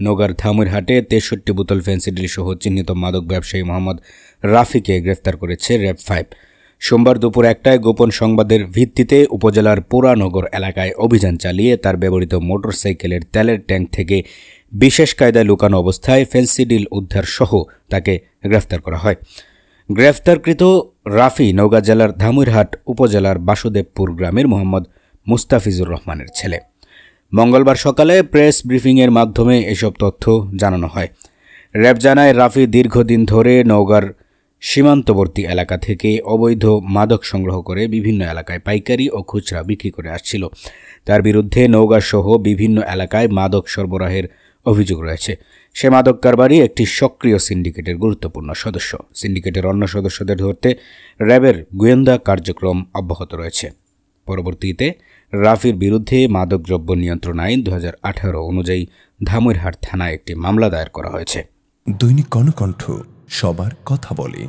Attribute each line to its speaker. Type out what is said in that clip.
Speaker 1: নওগাঁর ধামইরহাটে 63 বোতল ফেন্সিডিল সহ চিহ্নিত মাদক ব্যবসায়ী মোহাম্মদ রাফিকে গ্রেফতার করেছে র্যাব-5। সোমবার দুপুর 1টায় গোপন সংবাদের ভিত্তিতে উপজেলার পুরানগর এলাকায় অভিযান চালিয়ে তার ব্যবহৃত মোটরসাইকেলের তেলের ট্যাঙ্ক থেকে বিশেষ কায়দায় লুকানো অবস্থায় ফেন্সিডিল উদ্ধার সহ তাকে গ্রেফতার করা হয়। গ্রেফতারকৃত রাফি নওগাঁ জেলার ধামইরহাট উপজেলার বাসুদেবপুর গ্রামের মোহাম্মদ মুস্তাফিজুর রহমানের ছেলে। মঙ্গলবার সকালে প্রেস ব্রিফিংয়ের মাধ্যমে এসব তথ্য জানানো হয়। র্যাব জানায়, রাফি দীর্ঘদিন ধরে নওগাঁর সীমান্তবর্তী এলাকা থেকে অবৈধ মাদক সংগ্রহ করে বিভিন্ন এলাকায় পাইকারি ও খুচরা বিক্রি করে আসছিল। তার বিরুদ্ধে নওগাঁ সহ বিভিন্ন এলাকায় মাদক সরবরাহের অভিযোগ রয়েছে। সে মাদক কারবারি একটি সক্রিয় সিন্ডিকেটের গুরুত্বপূর্ণ সদস্য। সিন্ডিকেটের অন্য সদস্যদের ধরতে র্যাবের গোয়েন্দা কার্যক্রম অব্যাহত রয়েছে। পরবর্তীতে রাফির বিরুদ্ধে মাদকদ্রব্য নিয়ন্ত্রণ আইন 2018 অনুযায়ী ধামইরহাট থানায় একটি মামলা দায়ের করা হয়েছে।
Speaker 2: দৈনিক কর্ণকণ্ঠ, সবার কথা বলে।